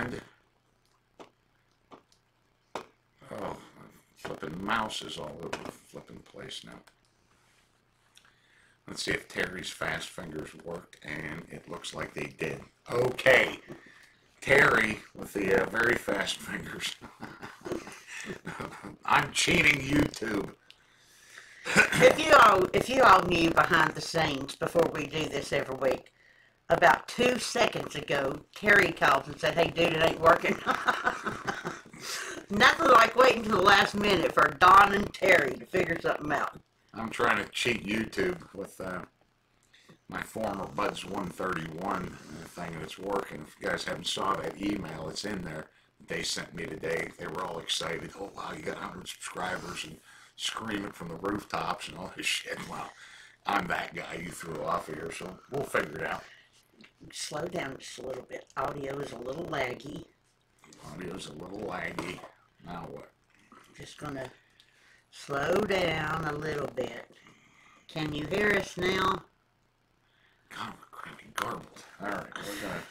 And, oh, flipping mouse is all over the flipping place now. Let's see if Terry's fast fingers worked, and it looks like they did. Okay, Terry with the very fast fingers. I'm cheating YouTube. If you all knew behind the scenes before we do this every week, about 2 seconds ago, Terry called and said, "Hey, dude, it ain't working." Nothing like waiting to the last minute for Don and Terry to figure something out. I'm trying to cheat YouTube with my former Buds 131 thing, and it's working. If you guys haven't saw that email, it's in there. They sent me today. They were all excited. Oh, wow, you got 100 subscribers, and screaming from the rooftops and all this shit. Well, I'm that guy you threw off here, so we'll figure it out. Slow down just a little bit. Audio is a little laggy. Audio's a little laggy. Now what? Just gonna slow down a little bit. Can you hear us now? God, we're crappy garbled. Alright, we're gonna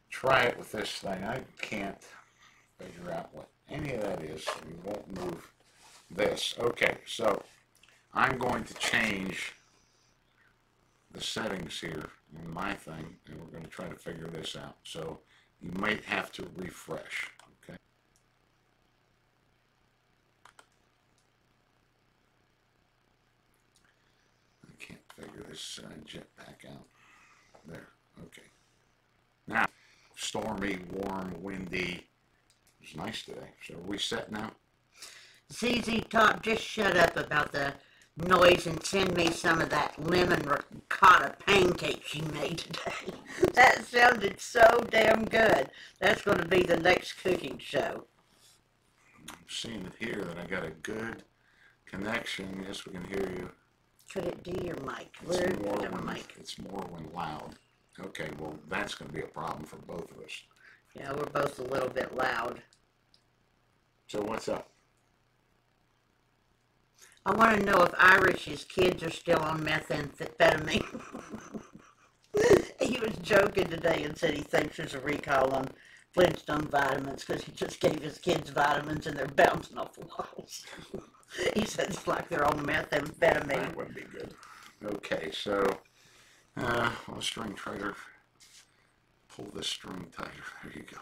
try it with this thing. I can't figure out what any of that is. We won't move this. Okay, so I'm going to change the settings here in my thing, and we're going to try to figure this out. So you might have to refresh. Okay. I can't figure this jetpack out. There. Okay. Now, stormy, warm, windy. It's nice today. So are we set now? ZZ Top, just shut up about the noise and send me some of that lemon ricotta pancakes you made today. That sounded so damn good. That's going to be the next cooking show. I'm seeing it here that I got a good connection. Yes, we can hear you. Could it do your mic? It's more when loud. Okay, well, that's going to be a problem for both of us. Yeah, we're both a little bit loud. So what's up? I want to know if Irish's kids are still on methamphetamine. He was joking today and said he thinks there's a recall on Flintstone vitamins because he just gave his kids vitamins and they're bouncing off the walls. He said it's like they're on methamphetamine. That wouldn't be good. Okay, so, well, string tighter. Pull this string tighter. There you go.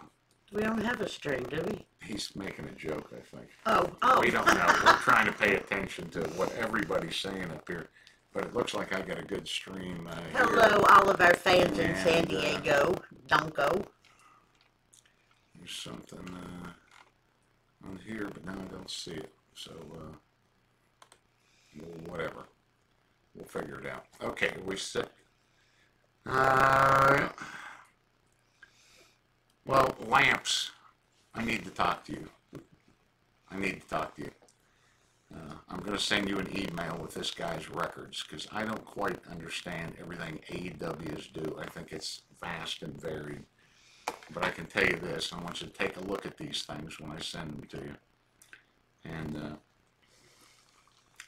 We don't have a string, do we? He's making a joke, I think. Oh. We don't know. We're trying to pay attention to what everybody's saying up here. But it looks like I got a good stream Hello, here. all of our fans in San Diego. Don't go. There's something on here, but now I don't see it. So, whatever. We'll figure it out. Okay, we set. Well, lamps. I need to talk to you. I'm going to send you an email with this guy's records because I don't quite understand everything AEWs do. I think it's vast and varied. But I can tell you this. I want you to take a look at these things when I send them to you. And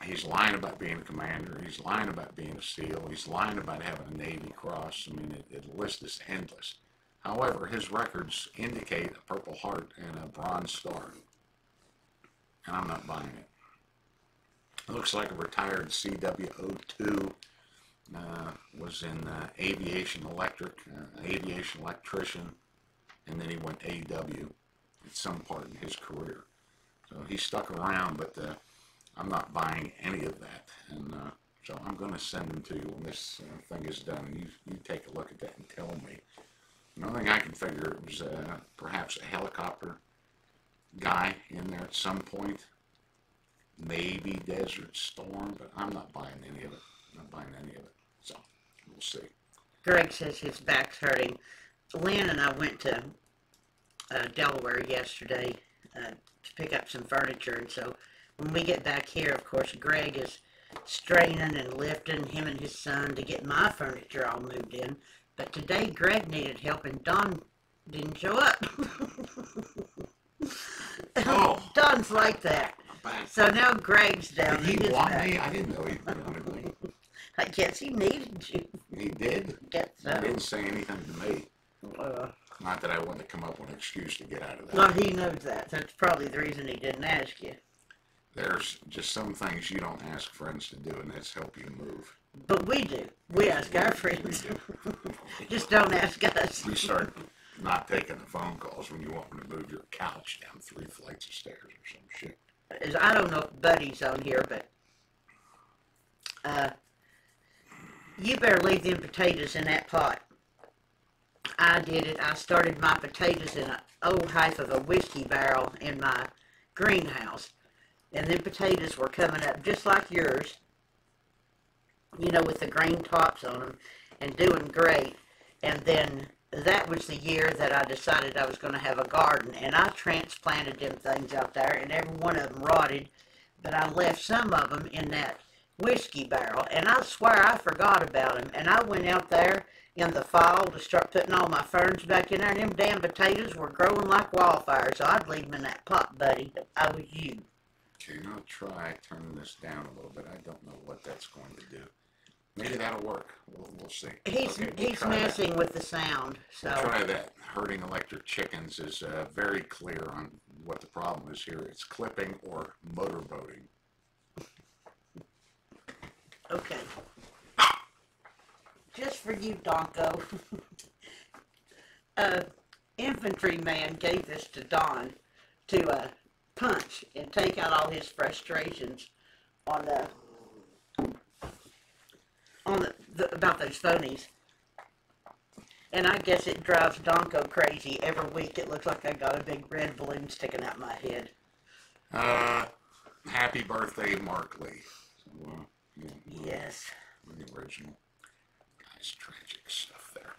he's lying about being a commander. He's lying about being a SEAL. He's lying about having a Navy Cross. I mean, the list is endless. However, his records indicate a Purple Heart and a Bronze Star. And I'm not buying it. It looks like a retired CW02 was in aviation electrician, and then he went AEW at some part in his career. So he stuck around, but I'm not buying any of that. And so I'm going to send them to you when this thing is done. You take a look at that and tell me. The only thing I can figure was perhaps a helicopter guy in there at some point. Maybe Desert Storm, but I'm not buying any of it. So, we'll see. Greg says his back's hurting. Lynn and I went to Delaware yesterday to pick up some furniture, and so when we get back here, of course, Greg is straining and lifting, him and his son, to get my furniture all moved in. But today, Greg needed help, and Don didn't show up. Oh. Don's like that. So now Greg's down. Did he want me? I didn't know he wanted me. I guess he needed you. He did? Guess so. He didn't say anything to me. Not that I want to come up with an excuse to get out of that. Well, he knows that. That's probably the reason he didn't ask you. There's just some things you don't ask friends to do, and that's help you move. But we do. We ask our friends. Just don't ask us. You start not taking the phone calls when you want me to move your couch down 3 flights of stairs or some shit. I don't know if Buddy's on here, but you better leave them potatoes in that pot. I did it. I started my potatoes in an old half of a whiskey barrel in my greenhouse. And then potatoes were coming up just like yours, you know, with the green tops on them, and doing great. And then that was the year that I decided I was going to have a garden, and I transplanted them things out there, and every one of them rotted, but I left some of them in that whiskey barrel, and I swear I forgot about them, and I went out there in the fall to start putting all my ferns back in there, and them damn potatoes were growing like wildfire, so I'd leave them in that pot, buddy, if I was you. Okay, I'll try turning this down a little bit. I don't know what that's going to do. Maybe that'll work. We'll see. He's messing with the sound, so. We'll try that. Herding electric chickens is very clear on what the problem is here. It's clipping or motorboating. Okay. Just for you, Donko. Infantryman gave this to Don to punch and take out all his frustrations on about those phonies. And I guess it drives Donko crazy. Every week it looks like I got a big red balloon sticking out my head. Happy birthday, Mark Lee. So, yeah, yes. The original. Nice tragic stuff there.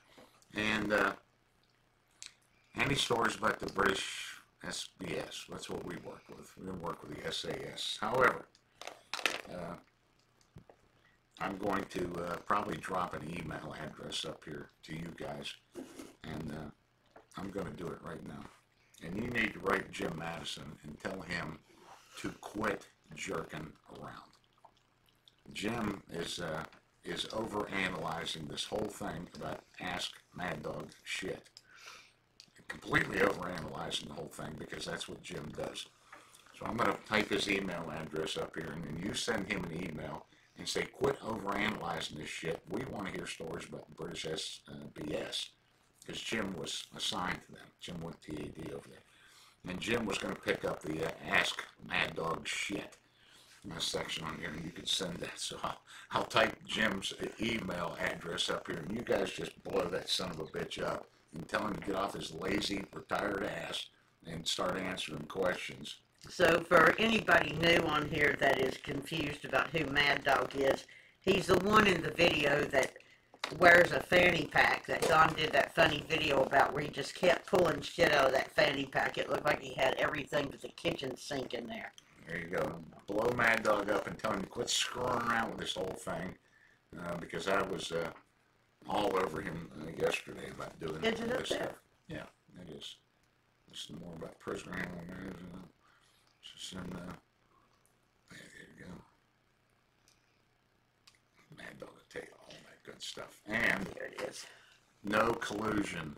And any stories about the British SBS? That's what we work with. We don't work with the SAS. However, I'm going to probably drop an email address up here to you guys, and I'm going to do it right now. And you need to write Jim Madison and tell him to quit jerking around. Jim is overanalyzing this whole thing about Ask Mad Dog shit. Completely overanalyzing the whole thing because that's what Jim does. So I'm going to type his email address up here, and then you send him an email and say, quit overanalyzing this shit. We want to hear stories about the British SBS, because Jim was assigned to them. Jim went TAD over there. And Jim was going to pick up the Ask Mad Dog shit section on here, and you could send that. So I'll type Jim's email address up here, and you guys just blow that son of a bitch up and tell him to get off his lazy, retired ass and start answering questions. So for anybody new on here that is confused about who Mad Dog is, he's the one in the video that wears a fanny pack that Don did that funny video about, where he just kept pulling shit out of that fanny pack. It looked like he had everything but the kitchen sink in there. There you go. Blow Mad Dog up and tell him to quit screwing around with this whole thing, because I was all over him yesterday about doing this stuff. Yeah, it is. This is more about prisoner handling. Just in, there you go. Mad Dog will tell you all that good stuff. And there it is. No collusion.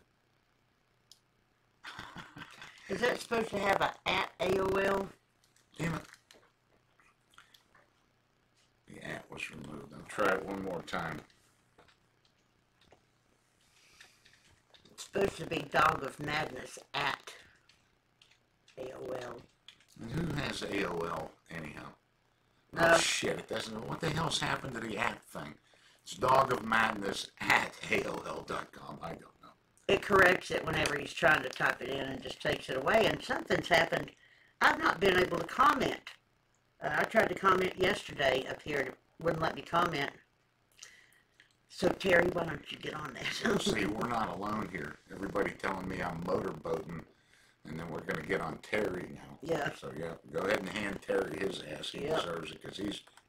Is that supposed to have a at AOL? Damn it. The at was removed. I'll try it one more time. It's supposed to be Dog of Madness at AOL. And who has AOL anyhow? No. Oh shit, it doesn't. What the hell's happened to the at thing? It's Dog of Madness at AOL.com. I don't know. It corrects it whenever he's trying to type it in and just takes it away. And something's happened. I've not been able to comment. I tried to comment yesterday up here. It wouldn't let me comment. So, Terry, why don't you get on that? See, we're not alone here. Everybody telling me I'm motorboating, and then we're going to get on Terry now. Yeah. So, yeah, go ahead and hand Terry his ass. He deserves it, because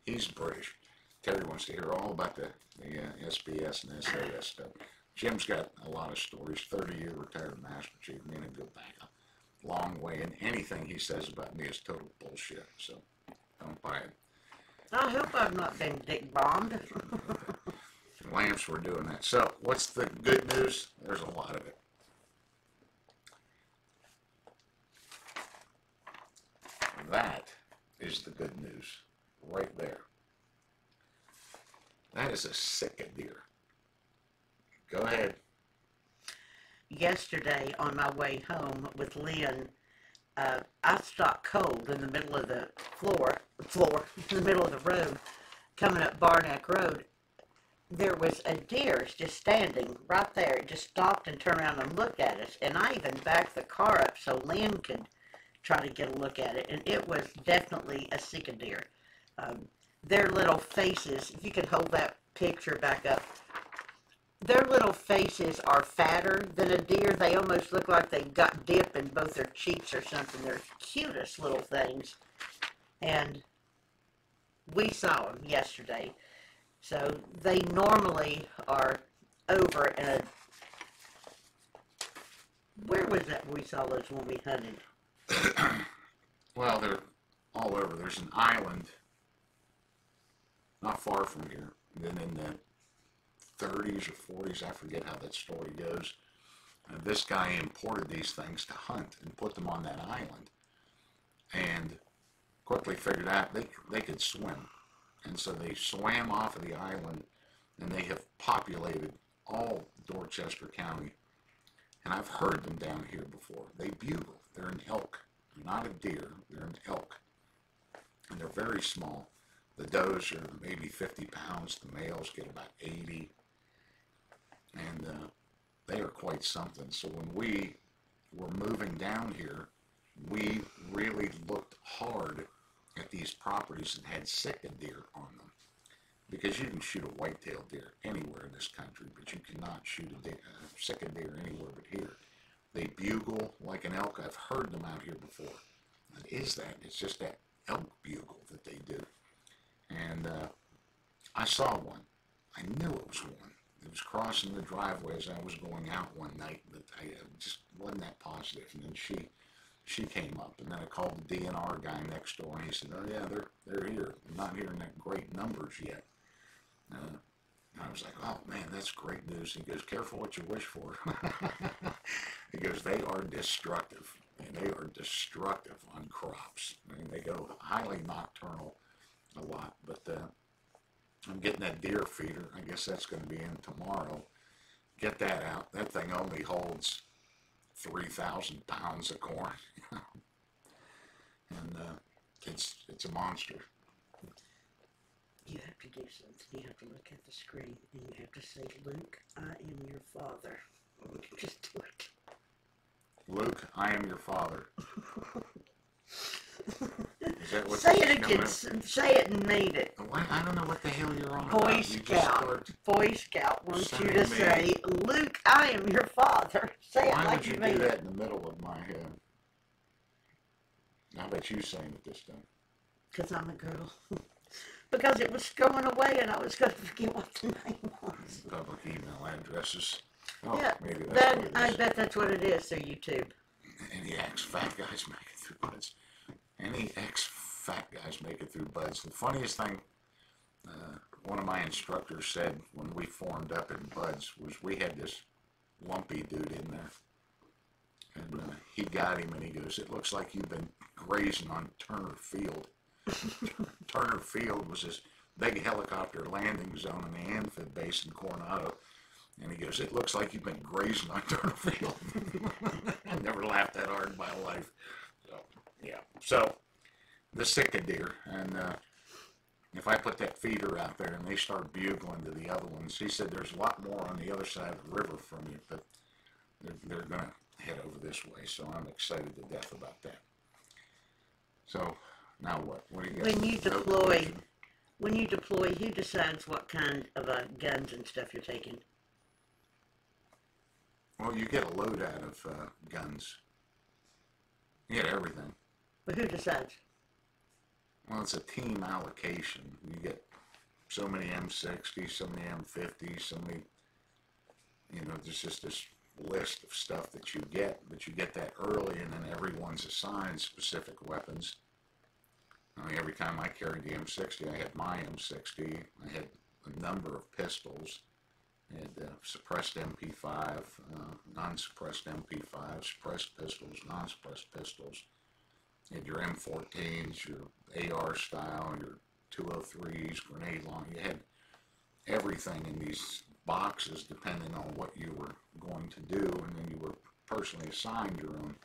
he's British. Terry wants to hear all about the SBS and SAS stuff. Jim's got a lot of stories. 30-year retired Master Chief. Me and him go back a long way, and anything he says about me is total bullshit. So, don't buy it. I hope I've not been dick bombed. Lamps were doing that. So, what's the good news? There's a lot of it. good news right there. That is a sick deer. Go ahead. Yesterday on my way home with Lynn, I stopped cold in the middle of the in the middle of the road, coming up Barnack Road. There was a deer just standing right there. It just stopped and turned around and looked at us. And I even backed the car up so Lynn could try to get a look at it. And it was definitely a sika deer. Their little faces, if you could hold that picture back up, their little faces are fatter than a deer. They almost look like they got dip in both their cheeks or something. They're cutest little things. And we saw them yesterday. So they normally are over in a, where was that we saw those when we hunted? Well, they're all over. There's an island not far from here. And then in the 30s or 40s, I forget how that story goes, this guy imported these things to hunt and put them on that island. And quickly figured out they could swim. And so they swam off of the island, and they have populated all Dorchester County. And I've heard them down here before. They bugle. They're an elk. They're not a deer. They're an elk. And they're very small. The does are maybe 50 pounds. The males get about 80. And they are quite something. So when we were moving down here, we really looked hard at these properties that had sika deer on them, because you can shoot a white-tailed deer anywhere in this country, but you cannot shoot a sika deer anywhere but here. They bugle like an elk. I've heard them out here before. What is that? It's just that elk bugle that they do. And I saw one. I knew it was one. It was crossing the driveway as I was going out one night, but I just wasn't that positive. And then she came up, and then I called the DNR guy next door, and he said, "Oh yeah, they're here. They're not here in that great numbers yet." And I was like, "Oh man, that's great news." He goes, "Careful what you wish for." He goes, "They are destructive, and they are destructive on crops. I mean, they go highly nocturnal a lot." But I'm getting that deer feeder. I guess that's going to be in tomorrow. Get that out. That thing only holds 3,000 pounds of corn. And it's a monster. You have to do something. You have to look at the screen and you have to say, "Luke, I am your father." Just do it. Luke, I am your father. Is that what Say it again. Say it and mean it. I don't know what the hell you're on Boy about. Scout. Boy Scout wants you to say, "Luke, I am your father." Say it like you mean it. Why would you do that in the middle of my head? How about you saying it this time? Because I'm a girl. Because it was going away and I was going to forget what the name was. Public email addresses. Oh, yeah, maybe that's what it is. I bet that's what it is through YouTube. Any ex-fat guys make it through buds. Any ex-fat guys make it through buds. The funniest thing one of my instructors said when we formed up in buds was we had this lumpy dude in there. And he got him and he goes, "It looks like you've been grazing on Turner Field." Turner Field was this big helicopter landing zone in the amphib base in Coronado. And he goes, "It looks like you've been grazing on Turner Field." I never laughed that hard in my life. So, yeah. So, the sika deer. And if I put that feeder out there and they start bugling to the other ones, he said there's a lot more on the other side of the river from you, but they're going to head over this way. So I'm excited to death about that. So, now what? What do you got? When you deploy, who decides what kind of guns and stuff you're taking? Well, you get a load out of guns. You get everything. But who decides? Well, it's a team allocation. You get so many M60s, so many M50s, so many, there's just this list of stuff that you get, but you get that early, and then everyone's assigned specific weapons. I mean, every time I carried the M60, I had my M60. I had a number of pistols. I had suppressed MP5, non-suppressed MP5, suppressed pistols, non-suppressed pistols. You had your M14s, your AR style, your 203s, grenade launcher. You had everything in these boxes depending on what you were going to do, and then you were personally assigned your own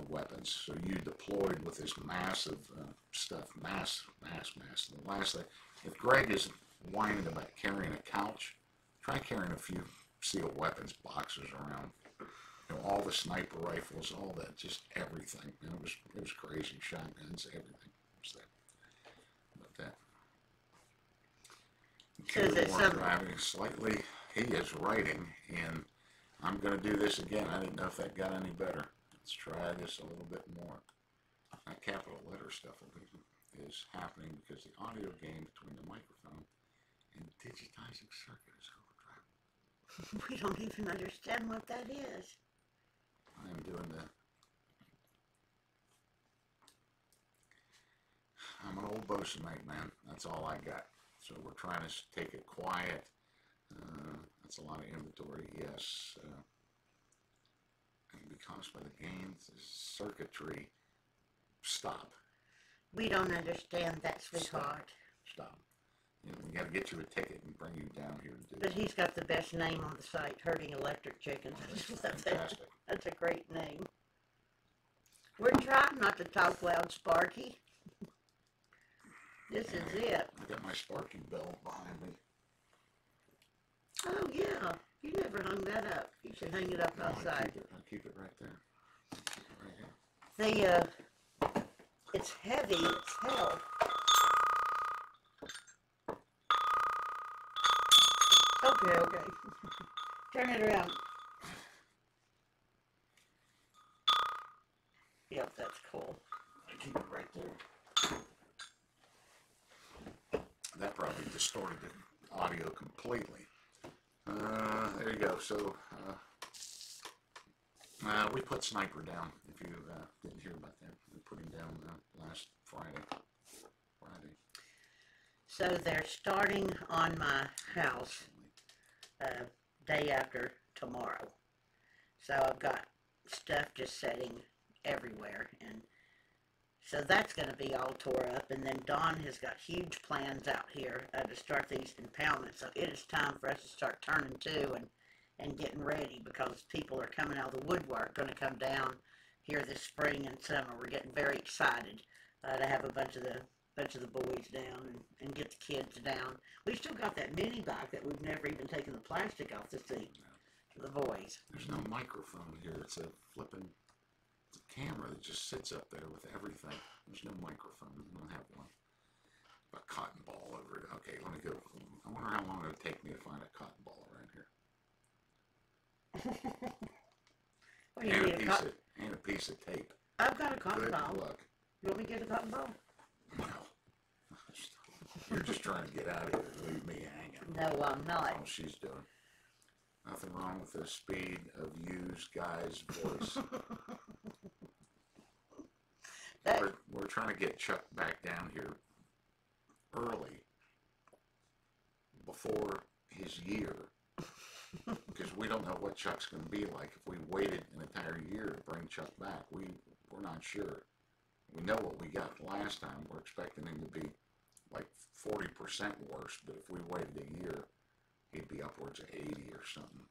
weapons. So you deployed with this massive stuff, mass. The last thing, if Greg is whining about carrying a couch, try carrying a few sealed weapons boxes around. You know, all the sniper rifles, all that, just everything. And it was crazy. Shotguns, everything was there. But that. Driving slightly. He is writing, and I'm going to do this again. I didn't know if that got any better. Let's try this a little bit more. That capital letter stuff is happening because the audio gain between the microphone and digitizing circuit is overdrive. We don't even understand what that is. I am doing I'm an old Bosunite, man. That's all I got. So we're trying to take it quiet. That's a lot of inventory, yes. And because by the gains, the circuitry, stop. We don't understand that, sweetheart. Stop. You know, we got to get you a ticket and bring you down here to do But he's got the best name on the site, Herding Electric Chickens. Fantastic. That's a great name. We're trying not to talk loud, Sparky. This is it. I got my Sparky bell behind me. Oh, yeah. You never hung that up. You should hang it up outside. I'll keep it right there. Right here. It's heavy. It's hell. Okay. Turn it around. Yep, that's cool. I keep it right there. That probably distorted the audio completely. There you go. So we put Sniper down. If you didn't hear about that, we put him down last Friday. So they're starting on my house day after tomorrow. So I've got stuff just setting everywhere, and so that's going to be all tore up. And then Don has got huge plans out here to start these impoundments. So it is time for us to start turning to and getting ready, because people are coming out of the woodwork, going to come down here this spring and summer. We're getting very excited to have a bunch of the boys down and get the kids down. We've still got that mini bike that we've never even taken the plastic off the seat for the boys. There's no microphone here. It's a camera that just sits up there with everything. There's no microphone. We don't have one. A cotton ball over it. Okay, let me go. I wonder how long it would take me to find a cotton ball around here. What do you need, and a piece of tape. I've got a cotton ball. Good luck. You want me to get a cotton ball? No. You're just trying to get out of here and leave me hanging. No, I'm not. That's all she's doing. Nothing wrong with the speed of used guy's voice. We're trying to get Chuck back down here early, before his year, because we don't know what Chuck's going to be like. If we waited an entire year to bring Chuck back, we're not sure. We know what we got last time. We're expecting him to be like 40% worse, but if we waited a year, he'd be upwards of 80 or something.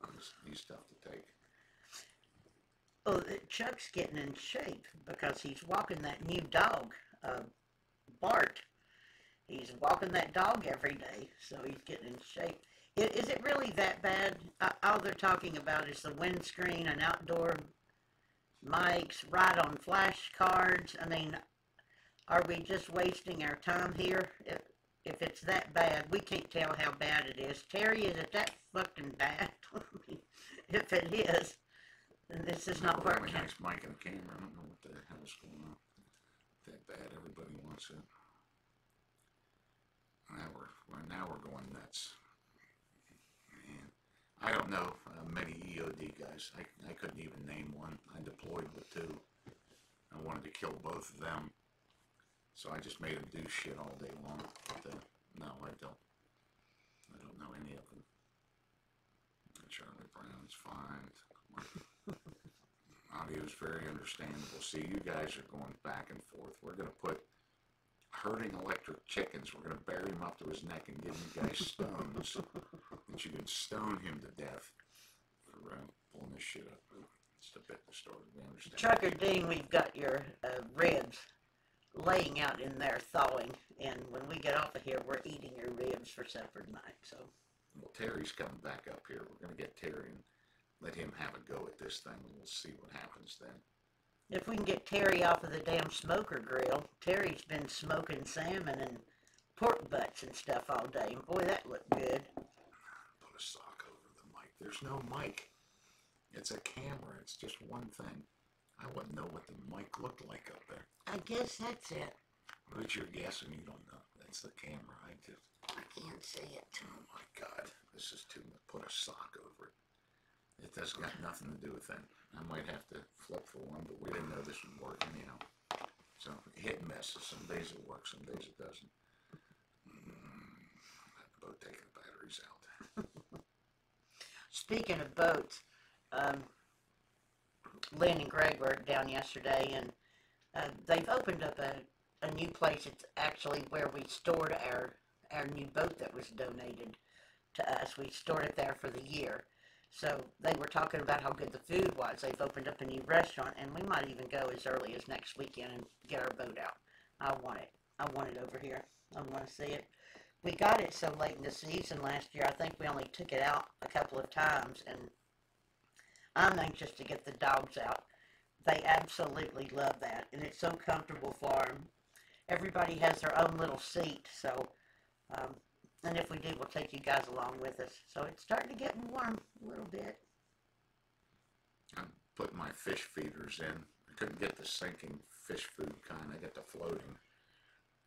He's tough to take. Well, Chuck's getting in shape because he's walking that new dog, Bart. He's walking that dog every day, so he's getting in shape. Is it really that bad? All they're talking about is the windscreen and outdoor mics, right on flashcards. I mean, are we just wasting our time here? If it's that bad, we can't tell how bad it is. Terry, is it that fucking bad? I mean, if it is, then this is not working. Really nice mic and camera. I don't know what the hell's going on. That bad. Everybody wants it. Now we're going nuts. Man, I don't know many EOD guys. I couldn't even name one. I deployed with two. I wanted to kill both of them, so I just made them do shit all day long. But no, I don't know any of them. Charlie Brown's fine. out. He was very understandable. See, you guys are going back and forth. We're going to put herding electric chickens. We're going to bury him up to his neck and give you guys stones. That you can stone him to death for pulling this shit up. It's a bit distorted. We understand. Trucker Dean, we've got your ribs laying out in there thawing, and when we get off of here, we're eating your ribs for supper tonight. So. Well, Terry's coming back up here. We're going to get Terry and let him have a go at this thing, and we'll see what happens then. If we can get Terry off of the damn smoker grill. Terry's been smoking salmon and pork butts and stuff all day. And boy, that looked good. Put a sock over the mic. There's no mic. It's a camera. It's just one thing. I wouldn't know what the mic looked like up there. I guess that's it. But you're guessing. You don't know. That's the camera. I can't see it. Oh my God. This is too much. Put a sock over it. It has got nothing to do with that. I might have to flip for one, but we didn't know this would work anyhow. So hit and miss. Some days it works, some days it doesn't. That boat taking the batteries out. Speaking of boats, Lynn and Greg were down yesterday, and they've opened up a new place. It's actually where we stored our new boat that was donated to us. We stored it there for the year. So they were talking about how good the food was. They've opened up a new restaurant, and we might even go as early as next weekend and get our boat out. I want it. I want it over here. I want to see it. We got it so late in the season last year. I think we only took it out a couple of times, and I'm anxious to get the dogs out. They absolutely love that, and it's so comfortable for them. Everybody has their own little seat, so... and if we do, we'll take you guys along with us. So it's starting to get warm a little bit. I'm putting my fish feeders in. I couldn't get the sinking fish food kind. I got the floating.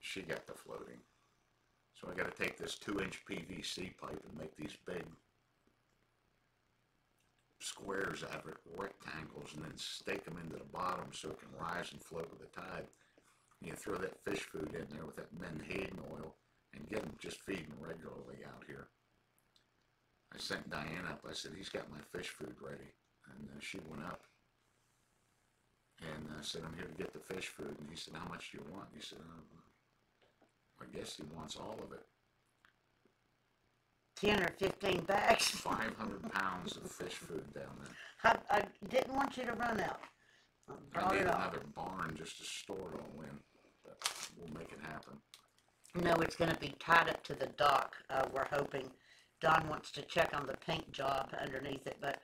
She got the floating. So I got to take this 2-inch PVC pipe and make these big squares out of it, rectangles, and then stake them into the bottom so it can rise and float with the tide. And you throw that fish food in there with that menhaden oil and get them just feeding regularly out here. I sent Diane up. I said, he's got my fish food ready. And she went up. And I said, I'm here to get the fish food. And he said, how much do you want? He said, I guess he wants all of it. 10 or 15 bags. 500 pounds of fish food down there. I didn't want you to run out. I need another barn just to store it all in. But we'll make it happen. No, it's going to be tied up to the dock, we're hoping. Don wants to check on the paint job underneath it, but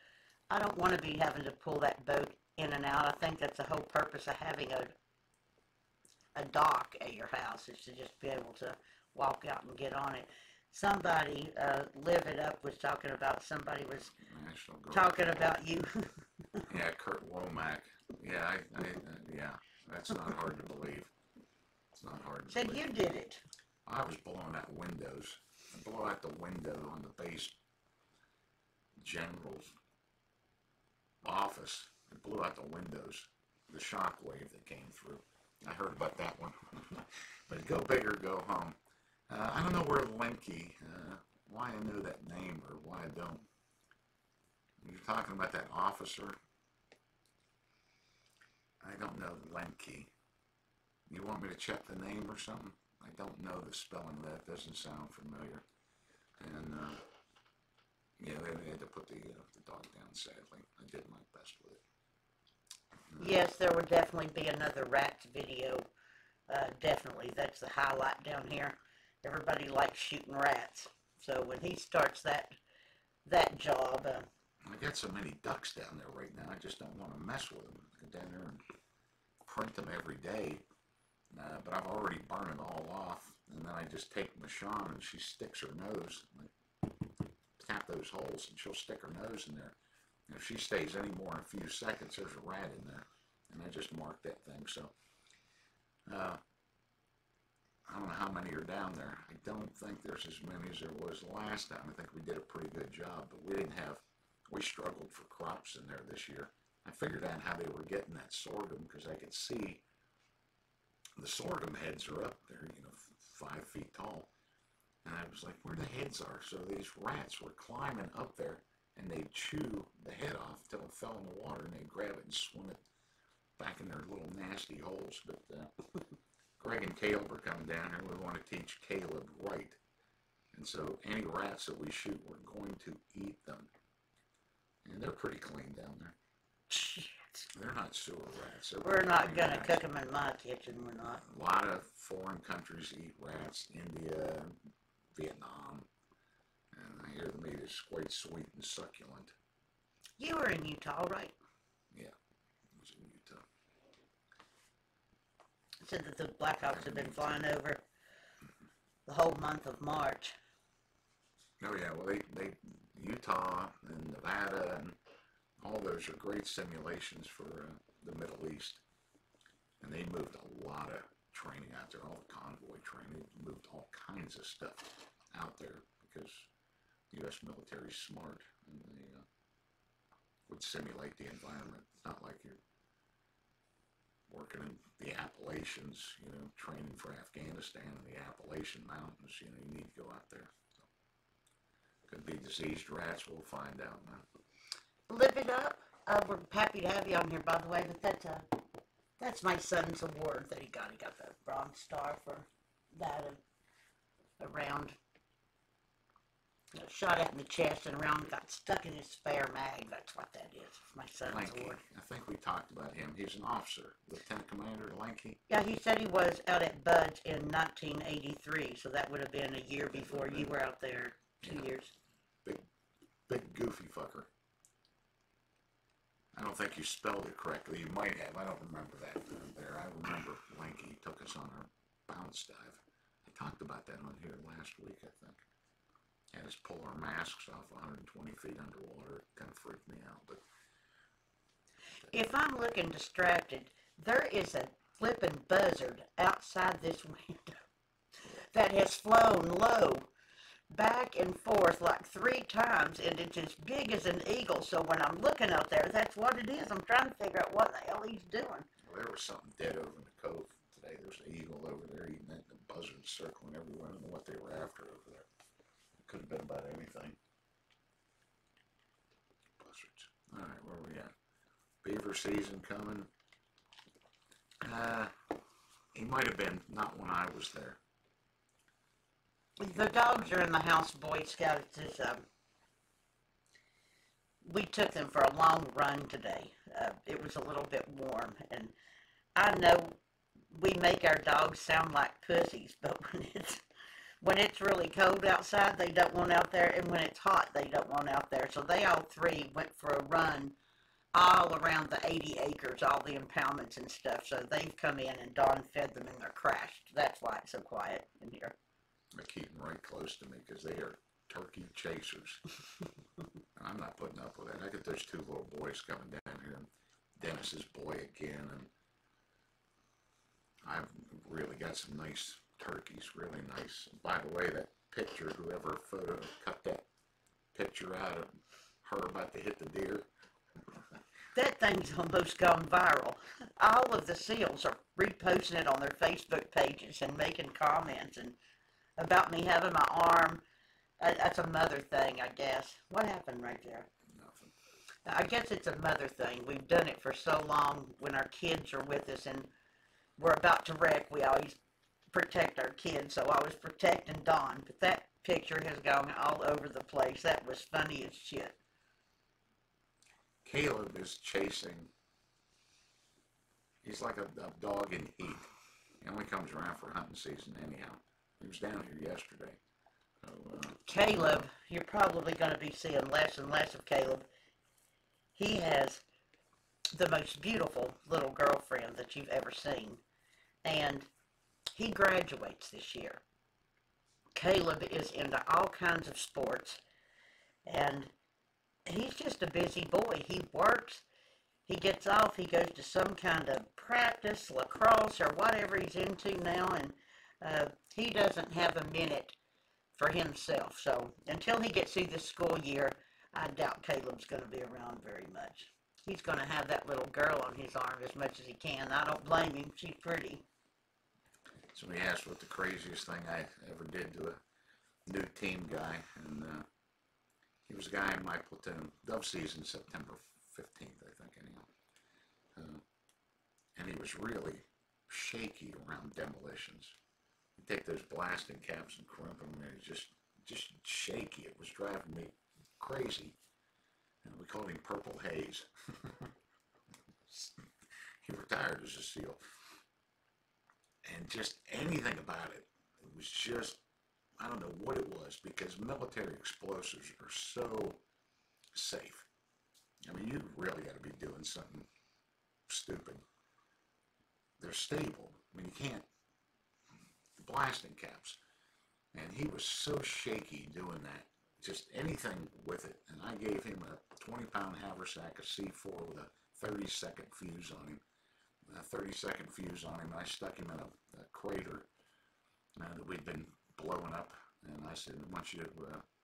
I don't want to be having to pull that boat in and out. I think that's the whole purpose of having a dock at your house, is to just be able to walk out and get on it. Somebody, Live It Up, was talking about, somebody was talking about you. Yeah, Kurt Womack. Yeah, yeah, that's not hard to believe. It's not hard to Said believe. You did it. I was blowing out windows. I blew out the window on the base general's office. I blew out the windows. The shock wave that came through. I heard about that one. But go big or go home. I don't know where Lemke, why I know that name or why I don't. You're talking about that officer. I don't know Lemke. You want me to check the name or something? I don't know the spelling of that. Doesn't sound familiar. And, yeah, they had to put the dog down, sadly. I did my best with it. Yes, there would definitely be another rats video. Definitely. That's the highlight down here. Everybody likes shooting rats. So when he starts that job... I got so many ducks down there right now, I just don't want to mess with them. Go down there and print them every day. But I've already burned it all off. And then I just take Michonne and she sticks her nose. I tap those holes and she'll stick her nose in there. And if she stays any more than a few seconds, there's a rat in there. And I just marked that thing. So, I don't know how many are down there. I don't think there's as many as there was last time. I think we did a pretty good job, but we struggled for crops in there this year. I figured out how they were getting that sorghum because I could see the sorghum heads are up there, 5 feet tall. And I was like, where the heads are? So these rats were climbing up there and they'd chew the head off till it fell in the water and they'd grab it and swim it back in their little nasty holes. But Greg and Caleb are coming down here. We want to teach Caleb right. And so any rats that we shoot, we're going to eat them. And they're pretty clean down there. They're not sewer rats. We're not going to cook them in my kitchen. We're not. A lot of foreign countries eat rats. India, Vietnam. And I hear the meat is quite sweet and succulent. You were in Utah, right? Yeah, I was in Utah. Said that the Blackhawks have been flying over the whole month of March. Oh yeah, well they Utah and Nevada and all those are great simulations for the Middle East, and they moved a lot of training out there, all the convoy training, they moved all kinds of stuff out there because the U.S. military is smart and they would simulate the environment. It's not like you're working in the Appalachians, you know, training for Afghanistan and the Appalachian Mountains. You know, you need to go out there. So, could be diseased rats. We'll find out, man. Live it up. We're happy to have you on here, by the way. But that's my son's award that he got. He got the Bronze Star for that. Around shot at in the chest and around got stuck in his spare mag. That's what that is. It's my son's Lanky. award. I think we talked about him. He's an officer, Lieutenant Commander Lanky. Yeah, he said he was out at Bud's in 1983, so that would have been a year before you were out there. 2 years. Big goofy fucker. I don't think you spelled it correctly. You might have. I don't remember that there. I remember Lanky took us on our bounce dive. I talked about that on here last week, I think. Had us pull our masks off 120 feet underwater. It kind of freaked me out. But if I'm looking distracted, there is a flippin' buzzard outside this window that has flown low back and forth like 3 times, and it's as big as an eagle. So when I'm looking out there, that's what it is. I'm trying to figure out what the hell he's doing. well, there was something dead over in the cove today. There was an eagle over there eating it, and the buzzards circling everywhere. I don't know what they were after over there. It could have been about anything. Buzzards. All right, where are we at? Beaver season coming. He might have been, not when I was there. The dogs are in the house, Boy Scouts. We took them for a long run today. It was a little bit warm, and I know we make our dogs sound like pussies, but when it's really cold outside, they don't want out there, and when it's hot, they don't want out there. So they all 3 went for a run all around the 80 acres, all the impoundments and stuff. So they've come in, and Dawn fed them, and they're crashed. That's why it's so quiet in here. I keep them right close to me because they are turkey chasers. I'm not putting up with that. I got those 2 little boys coming down here, and Dennis's boy again, and I've really got some nice turkeys, really nice. By the way, that picture, whoever cut that picture out of her about to hit the deer. That thing's almost gone viral. All of the seals are reposting it on their Facebook pages and making comments and about me having my arm. That's a mother thing, I guess. What happened right there? Nothing. I guess it's a mother thing. We've done it for so long when our kids are with us and we're about to wreck. We always protect our kids, so I was protecting Dawn. But that picture has gone all over the place. That was funny as shit. Caleb is chasing. He's like a dog in heat. He only comes around for hunting season anyhow. He was down here yesterday. So, Caleb, you're probably going to be seeing less and less of Caleb. He has the most beautiful little girlfriend that you've ever seen. And he graduates this year. Caleb is into all kinds of sports. And he's just a busy boy. He works. He gets off. He goes to some kind of practice, lacrosse, or whatever he's into now. And he doesn't have a minute for himself. So until he gets through the school year, I doubt Caleb's going to be around very much. He's going to have that little girl on his arm as much as he can. I don't blame him. She's pretty. Somebody asked what the craziest thing I ever did to a new team guy, and he was a guy in my platoon. Dove season, September 15th, I think, anyhow. was really shaky around demolitions. You take those blasting caps and crimp them, and they're just shaky. It was driving me crazy. And we called him Purple Haze. He retired as a SEAL. And just anything about it, it was just, I don't know what it was, because military explosives are so safe. I mean, you really got to be doing something stupid. They're stable. I mean, you can't, the blasting caps. And he was so shaky doing that, just anything with it. And I gave him a 20-pound haversack of C4 with a 30-second fuse on him. A 30-second fuse on him. I stuck him in a crater that we'd been blowing up. And I said, I want you to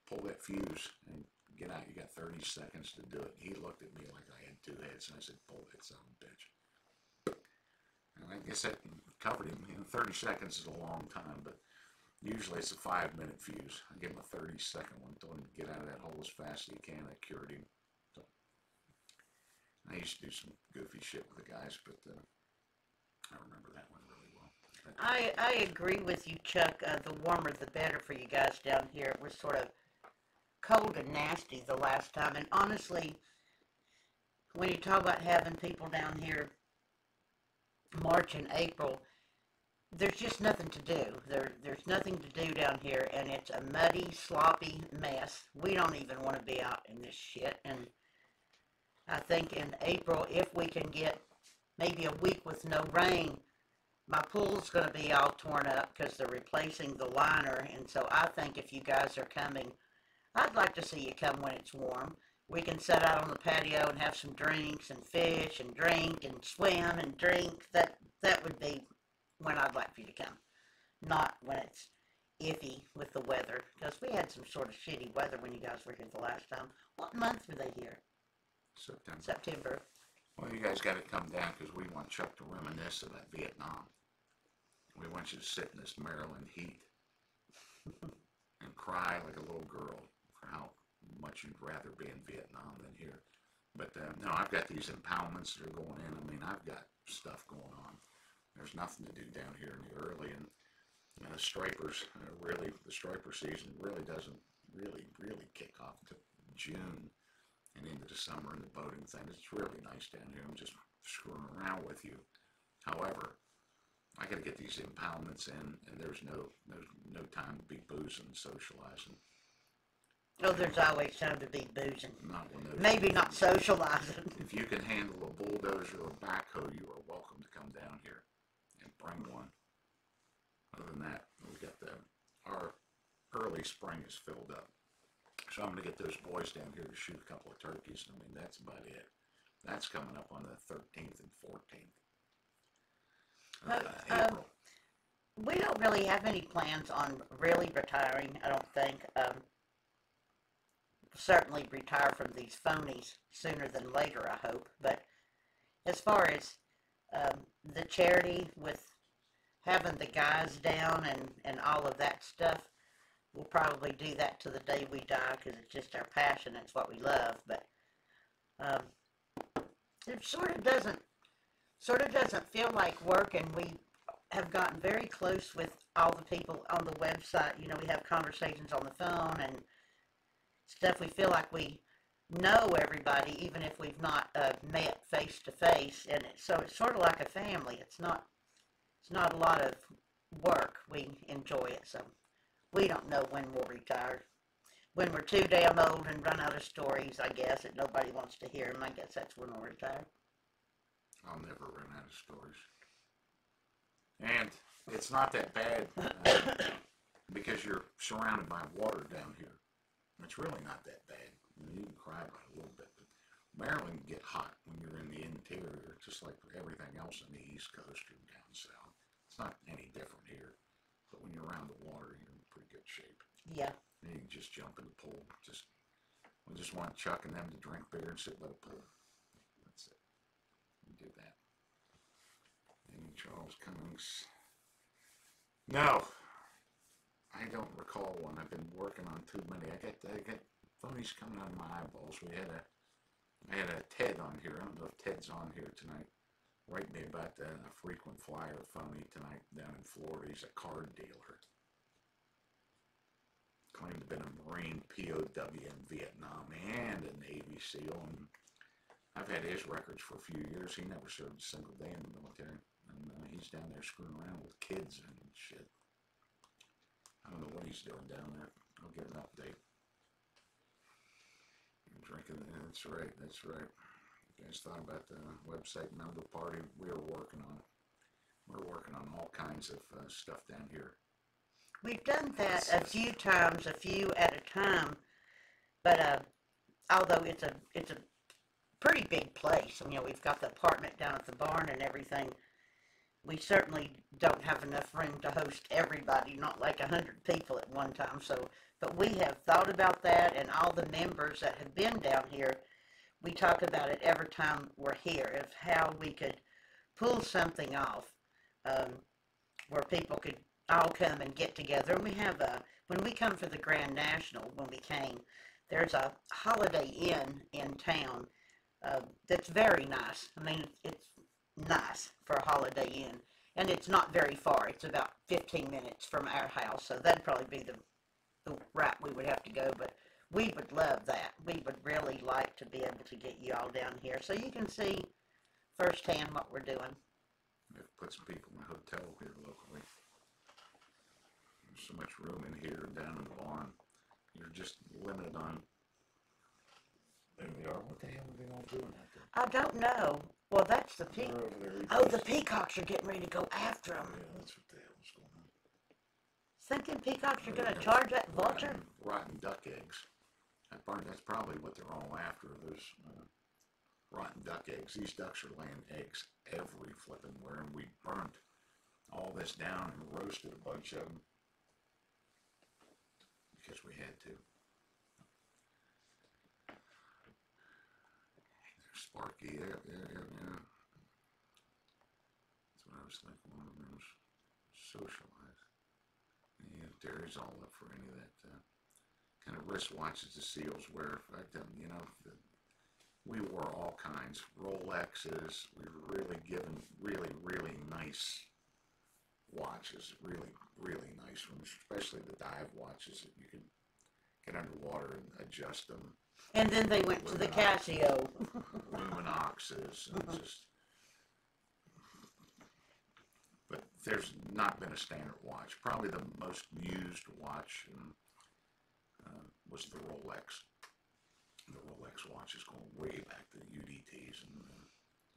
pull that fuse and get out. You got 30 seconds to do it. He looked at me like I had two heads. And I said, pull that son of a bitch. And I guess that covered him. 30 seconds is a long time, but usually it's a 5-minute fuse. I gave him a 30-second one. Told him to get out of that hole as fast as he can. I cured him. So, I used to do some goofy shit with the guys, but I remember that one really well. I agree with you, Chuck. The warmer the better for you guys down here. It was sort of cold and nasty the last time. And honestly, when you talk about having people down here March and April, there's just nothing to do. There's nothing to do down here, and it's a muddy, sloppy mess. We don't even want to be out in this shit. And I think in April, if we can get maybe a week with no rain, my pool's going to be all torn up because they're replacing the liner. And so I think if you guys are coming, I'd like to see you come when it's warm. We can sit out on the patio and have some drinks and fish and drink and swim and drink. That would be when I'd like for you to come, not when it's iffy with the weather, because we had some sort of shitty weather when you guys were here the last time. What month were they here? September. Well, you guys got to come down because we want Chuck to reminisce about Vietnam. We want you to sit in this Maryland heat and cry like a little girl for how much you'd rather be in Vietnam than here. But no, I've got these impoundments that are going in. I mean, I've got stuff going on. There's nothing to do down here in the early, and stripers really, the striper season really doesn't really kick off until June and into the summer and the boating thing. It's really nice down here. I'm just screwing around with you. However, I got to get these impoundments in, and there's no time to be boozing and socializing. Oh, there's always time to be boozing. Not when those Maybe not socializing. If you can handle a bulldozer or a backhoe, you are welcome to come down here and bring one. Other than that, we got our early spring is filled up. So I'm going to get those boys down here to shoot a couple of turkeys. I mean, that's about it. That's coming up on the 13th and 14th of April. We don't really have any plans on really retiring, I don't think. Certainly retire from these phonies sooner than later, I hope. But as far as the charity with having the guys down and all of that stuff, we'll probably do that to the day we die because it's just our passion. It's what we love. But it sort of doesn't feel like work, and we have gotten very close with all the people on the website. You know, we have conversations on the phone and stuff. We feel like we know everybody, even if we've not met face to face, and so it's sort of like a family. It's not a lot of work. We enjoy it, so we don't know when we'll retire. When we're too damn old and run out of stories, I guess, that nobody wants to hear them, I guess that's when we'll retire. I'll never run out of stories. And it's not that bad because you're surrounded by water down here. It's really not that bad. I mean, you can cry about it a little bit, but Maryland can get hot when you're in the interior, just like everything else in the East Coast or down south. It's not any different here, but when you're around the water, you're in pretty good shape. Yeah. And you can just jump in the pool. We just want Chuck and them to drink beer and sit by the pool. That's it. We do that. Any Charles Cummings? No. I don't recall one. I've been working on too many. I got phonies coming out of my eyeballs. I had a Ted on here. I don't know if Ted's on here tonight. write me about a frequent flyer phony tonight down in Florida. He's a card dealer. Claimed to have been a Marine POW in Vietnam and a Navy SEAL. And I've had his records for a few years. He never served a single day in the military. And he's down there screwing around with kids and shit. I don't know what he's doing down there. I'll get an update. Drinking, that's right, that's right. You guys thought about the website member party? We're working on it. We're working on all kinds of stuff down here. We've done that a few times, a few at a time, but although it's a pretty big place, you know, we've got the apartment down at the barn and everything. We certainly don't have enough room to host everybody, not like 100 people at one time. So, but we have thought about that, and all the members that have been down here, we talk about it every time we're here, of how we could pull something off where people could all come and get together. And we have when we come for the Grand National, when we came, there's a Holiday Inn in town that's very nice. I mean, it's nice for a Holiday Inn, and it's not very far. It's about 15 minutes from our house, so that'd probably be the route we would have to go, but we would love that. We would really like to be able to get you all down here so you can see firsthand what we're doing. We've put some people in a hotel here locally. There's so much room in here and down in the barn. You're just limited on. There they are. What the hell are they all doing out there? I don't know. Well, that's the peacocks. The peacocks are getting ready to go after them. Yeah, that's what the hell's going on. Thinking peacocks are going to charge that vulture? Rotten duck eggs. That's probably what they're all after, those rotten duck eggs. These ducks are laying eggs every flipping where, and we burnt all this down and roasted a bunch of them because we had to. Sparky, yeah. That's what I was thinking. One of them was socialized. Yeah, Terry's all up for any of that kind of wristwatches the SEALs wear. In fact, you know, we wore all kinds. Rolexes. We were really given really nice watches. Really nice ones, especially the dive watches that you can get underwater and adjust them. And then they went to the Casio. Luminoxes and just. But there's not been a standard watch. Probably the most used watch was the Rolex. The Rolex watch is going way back to the UDTs and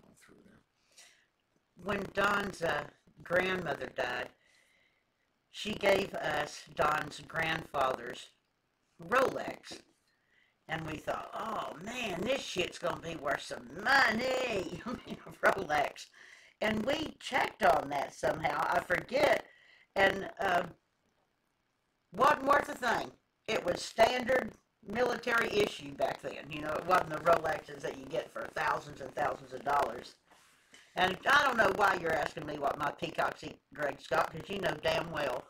all through there. When Don's grandmother died, she gave us Don's grandfather's Rolex. And we thought, oh man, this shit's going to be worth some money. Rolex. And we checked on that somehow. I forget. And wasn't worth a thing. It was standard military issue back then. You know, it wasn't the Rolexes that you get for thousands and thousands of dollars. And I don't know why you're asking me what my peacocks eat, Greg Scott, because you know damn well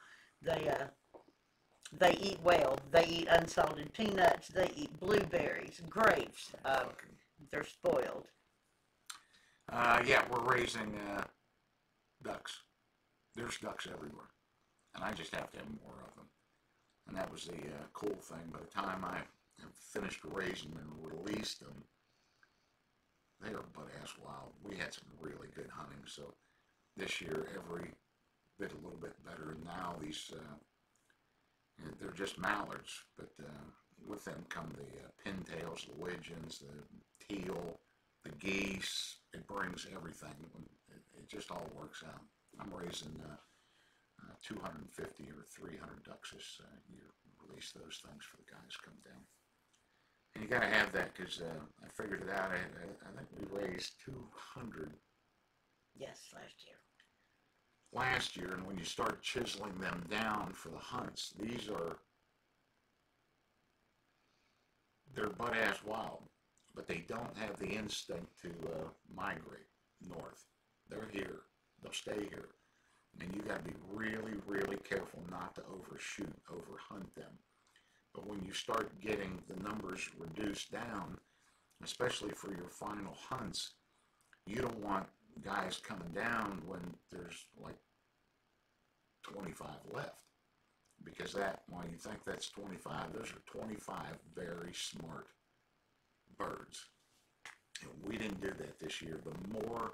they eat well. They eat unsalted peanuts. They eat blueberries, grapes. They're spoiled. Yeah, we're raising ducks. There's ducks everywhere. And I just have to have more of them. And that was the cool thing. By the time I finished raising them and released them, they are butt-ass wild. We had some really good hunting. So this year, every bit a little bit better. And now these, they're just mallards. But with them come the pintails, the widgeons, the teal, the geese. It brings everything. It just all works out. I'm raising 250 or 300 ducks this year. Release those things for the guys come down. And you got to have that because I figured it out. I think we raised 200. Yes, last year. Last year, and when you start chiseling them down for the hunts, they're butt-ass wild. But they don't have the instinct to migrate north. They're here. They'll stay here. And you got to be really careful not to overhunt them. But when you start getting the numbers reduced down, especially for your final hunts, you don't want guys coming down when there's like 25 left. Because when you think that's 25, those are 25 very smart birds. And we didn't do that this year. The more,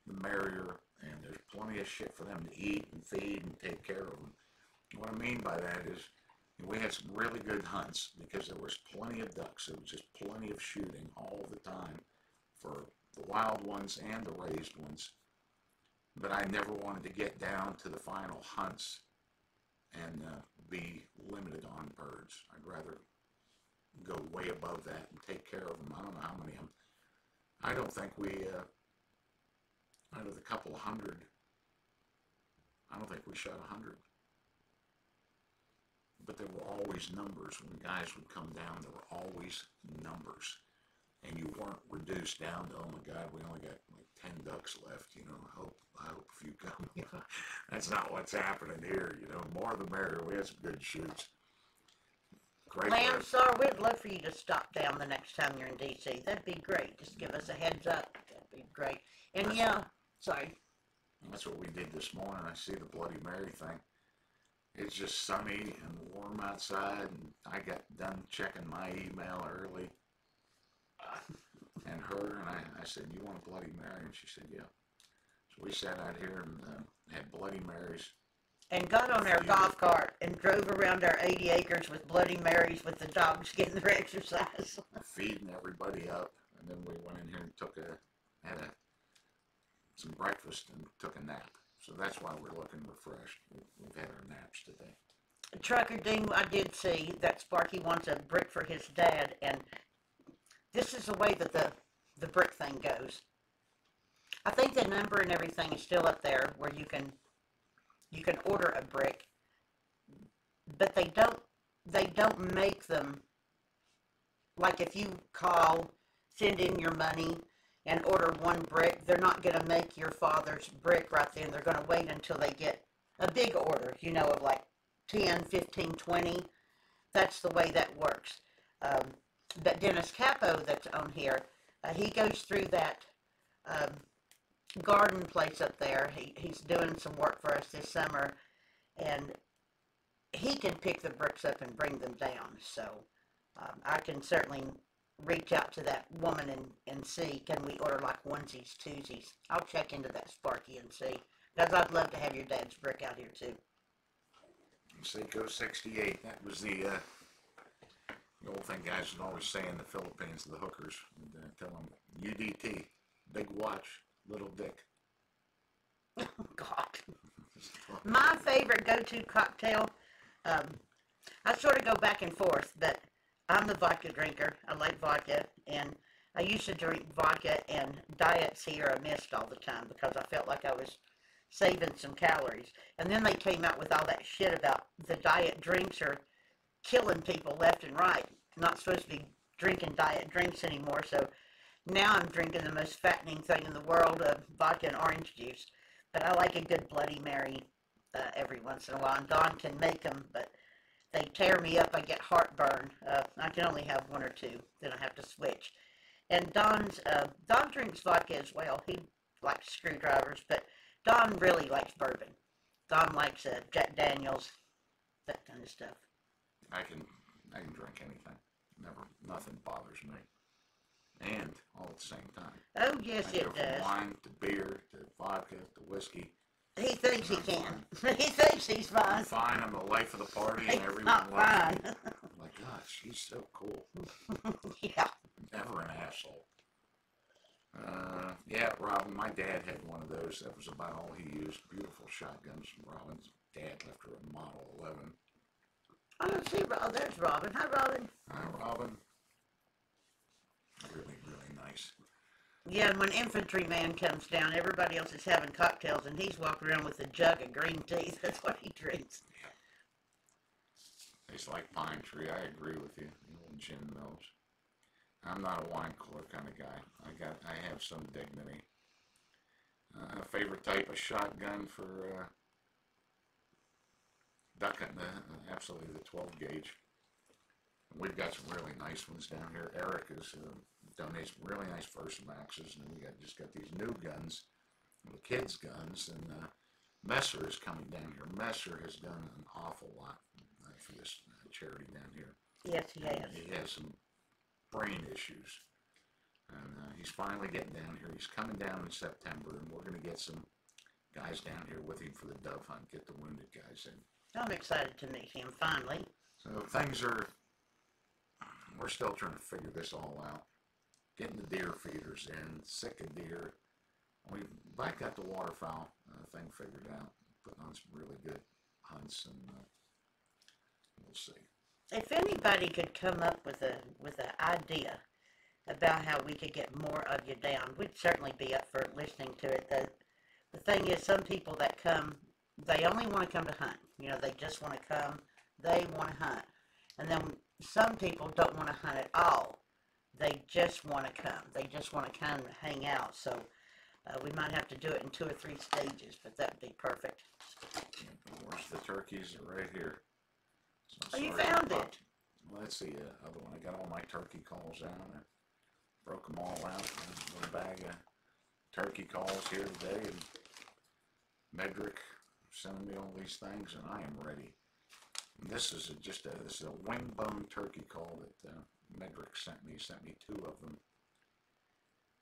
the merrier, and there's plenty of shit for them to eat and feed and take care of them. What I mean by that is, we had some really good hunts because there was plenty of ducks. There was just plenty of shooting all the time for the wild ones and the raised ones. But I never wanted to get down to the final hunts and be limited on birds. I'd rather go way above that and take care of them. I don't know how many of them. I don't think we, out of the couple hundred, I don't think we shot 100. But there were always numbers. When guys would come down, there were always numbers. And you weren't reduced down to, oh my God, we only got like 10 ducks left, I hope a few come. That's not what's happening here, more the merrier. We had some good shoots. Great Lamb, sir, we'd love for you to stop down the next time you're in D.C. That'd be great. Just give us a heads up. That'd be great. And sorry. That's what we did this morning. I see the Bloody Mary thing. It's just sunny and warm outside, and I got done checking my email early. And I said, you want a Bloody Mary? And she said, yeah. So we sat out here and had Bloody Marys. And got on our golf cart and drove around our 80 acres with Bloody Marys with the dogs getting their exercise. Feeding everybody up. And then we went in here and had some breakfast and took a nap. So that's why we're looking refreshed. We've had our naps today. Trucker Dean, I did see that Sparky wants a brick for his dad, and this is the way that the brick thing goes. I think the number and everything is still up there where you can order a brick, but they don't make them. Like if you call, send in your money and order one brick, they're not going to make your father's brick right then. They're going to wait until they get a big order, of like 10, 15, 20. That's the way that works. But Dennis Capo that's on here, he goes through that garden place up there. He's doing some work for us this summer, and he can pick the bricks up and bring them down. So I can certainly reach out to that woman and see, can we order like onesies, twosies? I'll check into that, Sparky, and see. Because I'd love to have your dad's brick out here too. Seiko 68, that was the old thing guys would always say in the Philippines, the hookers, and tell them, UDT, big watch, little dick. Oh, God. My favorite go-to cocktail, I sort of go back and forth, but I'm the vodka drinker. I like vodka, and I used to drink vodka and Diet Sierra Mist all the time because I felt like I was saving some calories. And then they came out with all that shit about the diet drinks are killing people left and right. I'm not supposed to be drinking diet drinks anymore, so now I'm drinking the most fattening thing in the world, vodka and orange juice. But I like a good Bloody Mary every once in a while, and Dawn can make them, but they tear me up. I get heartburn. I can only have one or two, then I have to switch. And Don drinks vodka as well. He likes screwdrivers, but Don really likes bourbon. Don likes Jack Daniels, that kind of stuff. I can drink anything. Nothing bothers me. And all at the same time. Oh, yes, it does. From wine to beer to vodka to whiskey. He thinks he can. He thinks he's fine. I'm fine. I'm the life of the party, and everyone not loves me. fine. My God, she's so cool. Yeah. Never an asshole. Yeah, Robin, my dad had one of those. That was about all he used. Beautiful shotguns from Robin's dad left her a Model 11. I don't see Robin. There's Robin. Hi, Robin. Hi, Robin. Really, really nice. Yeah, and when Infantryman comes down, everybody else is having cocktails, and he's walking around with a jug of green tea. That's what he drinks. Yeah. Tastes like Pine Tree. I agree with you. The old Jim Mills. I'm not a wine cooler kind of guy. I have some dignity. Favorite type of shotgun for duck hunting? Absolutely the 12 gauge. We've got some really nice ones down here. Eric has donated some really nice Versamaxes, and we just got these new guns the kids' guns, and Messer is coming down here. Messer has done an awful lot for this charity down here. Yes, he has. He has some brain issues, and he's finally getting down here. He's coming down in September, and we're going to get some guys down here with him for the dove hunt, get the wounded guys in. I'm excited to meet him finally. So we're still trying to figure this all out. Getting the deer feeders in, sick of deer. We've got the waterfowl thing figured out. Putting on some really good hunts, and we'll see. If anybody could come up with an idea about how we could get more of you down, we'd certainly be up for listening to it. The thing is, some people that come, they only want to come to hunt. You know, they just want to come. They want to hunt. And then some people don't want to hunt at all. They just want to come. They just want to come and hang out. So we might have to do it in 2 or 3 stages, but that would be perfect. Where's the turkeys? They're right here. So oh, you found it. Well, let's see. Other one. I got all my turkey calls out. I broke them all out. There's a little bag of turkey calls here today, and Medrick sending me all these things, and I am ready. And this is a wing bone turkey call that Medrick sent me. He sent me 2 of them,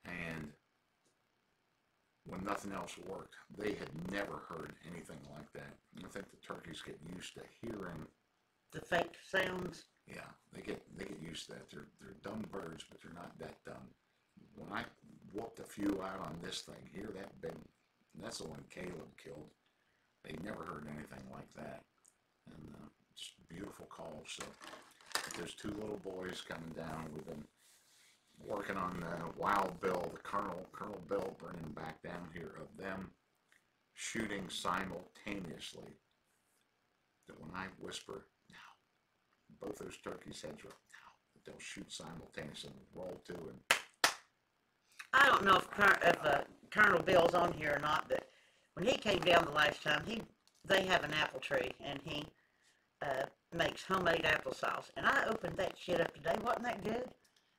and when nothing else worked, they had never heard anything like that. And I think the turkeys get used to hearing the fake sounds. Yeah, they get used to that. They're dumb birds, but they're not that dumb. When I whooped a few out on this thing, hear that big, that's the one Caleb killed. They never heard anything like that. And it's a beautiful call. So there's 2 little boys coming down. We've been working on Wild Bill, the Colonel Bill, bringing them back down here, of them shooting simultaneously. That when I whisper, now, both those turkeys' heads are now, they'll shoot simultaneously, roll 2, and I don't know if Colonel Bill's on here or not, but when he came down the last time, they have an apple tree, and he makes homemade applesauce. And I opened that shit up today. Wasn't that good?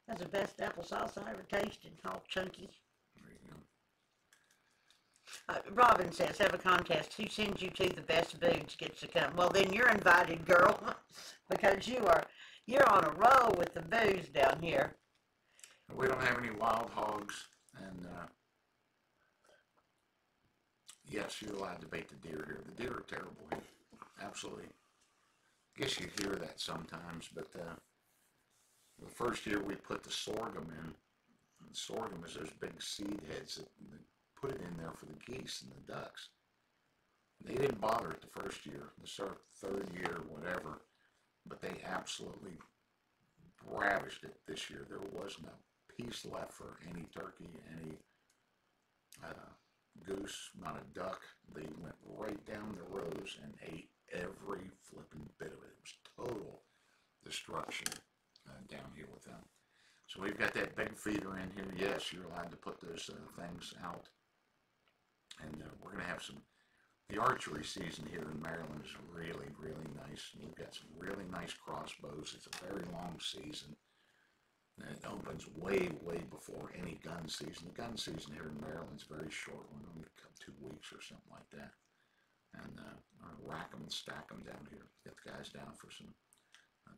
That's the best applesauce I ever tasted. All chunky. there you go. Robin says, have a contest. Who sends you to the best boots gets to come. Well, then you're invited, girl, because you're on a roll with the booze down here. We don't have any wild hogs, and yes, you're allowed to bait the deer here. The deer are terrible here. Absolutely. Guess you hear that sometimes, but the first year we put the sorghum in. And sorghum is those big seed heads that put it in there for the geese and the ducks. They didn't bother it the first year, the 3rd year, whatever, but they absolutely ravished it this year. There was no piece left for any turkey, any goose, not a duck. They went right down the rows and ate every flipping bit of it. It was total destruction down here with them. So we've got that big feeder in here. Yes, you're allowed to put those things out. And we're going to have the archery season here in Maryland is really, really nice. We've got some really nice crossbows. It's a very long season. And it opens way, way before any gun season. The gun season here in Maryland is very short. We're only 2 weeks or something like that. And rack them and stack them down here. Get the guys down for some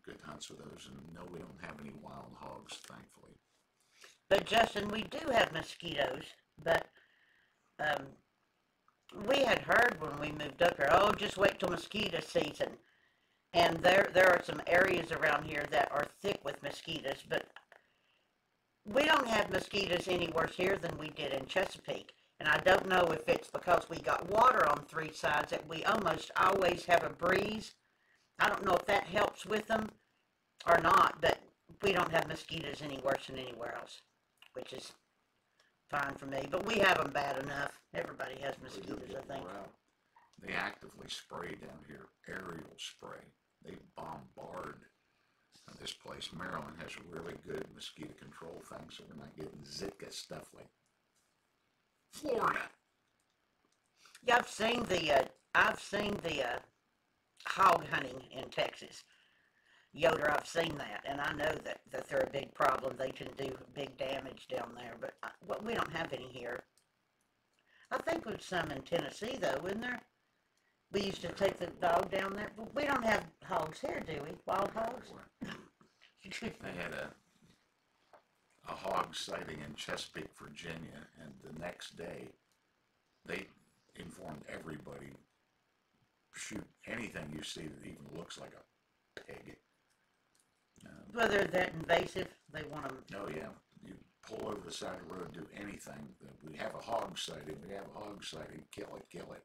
good hunts with those. And no, we don't have any wild hogs, thankfully. But Justin, we do have mosquitoes, but we had heard when we moved up here, oh, just wait till mosquito season. And there are some areas around here that are thick with mosquitoes, but we don't have mosquitoes any worse here than we did in Chesapeake. And I don't know if it's because we got water on 3 sides that we almost always have a breeze. I don't know if that helps with them or not, but we don't have mosquitoes any worse than anywhere else, which is fine for me. But we have them bad enough. Everybody has mosquitoes, I think. They actively spray down here, aerial spray. They bombard this place. Maryland has a really good mosquito control thing, so we're not getting Zika stuff like Florida. Yeah, I've seen the hog hunting in Texas. Yoder, I've seen that, and I know that they're a big problem. They can do big damage down there, but we don't have any here. I think there's some in Tennessee, though, isn't there? We used to take the dog down there, but we don't have hogs here, do we? Wild hogs? They had a hog sighting in Chesapeake, Virginia, and the next day they informed everybody, shoot anything you see that even looks like a pig. Whether they're that invasive, they want them. Oh yeah, you pull over the side of the road, do anything. We have a hog sighting. We have a hog sighting. Kill it, kill it.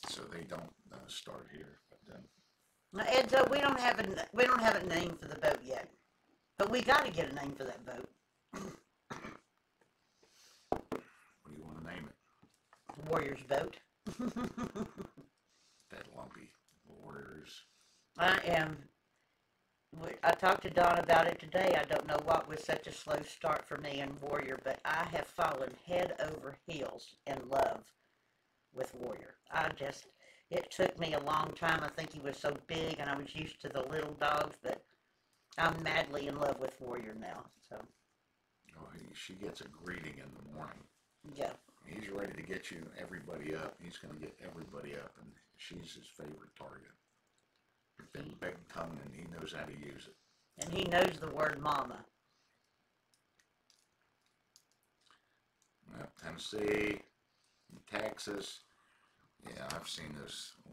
So they don't start here. But, And so we don't have a name for the boat yet, but we got to get a name for that boat. what do you want to name it? Warrior's boat. That lumpy Warriors. I talked to Don about it today. I don't know what was such a slow start for me in Warrior, but I have fallen head over heels in love with Warrior. It took me a long time. I think he was so big and I was used to the little dogs, but I'm madly in love with Warrior now. So. Oh, she gets a greeting in the morning. Yeah. He's ready to get everybody up. He's going to get everybody up, and she's his favorite target. Big tongue, and he knows how to use it. And he knows the word mama. Well, Tennessee, Texas. Yeah, I've seen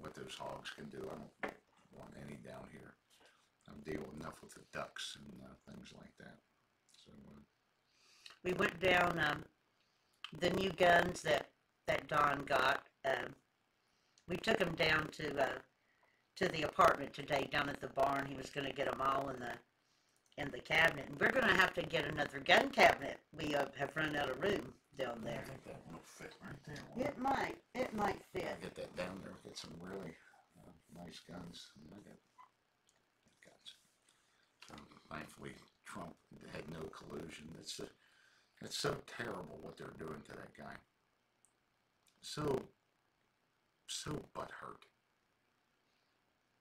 what those hogs can do. I don't want any down here. I'm dealing enough with the ducks and things like that. So we went down the new guns that Don got. We took them down to the apartment today, down at the barn. He was going to get them all in the cabinet, and we're going to have to get another gun cabinet. We have run out of room down there. I think that one will fit right there. It might fit. Get that down there. Get some really nice guns. I got guns. Thankfully, Trump had no collusion. It's so terrible what they're doing to that guy. So butthurt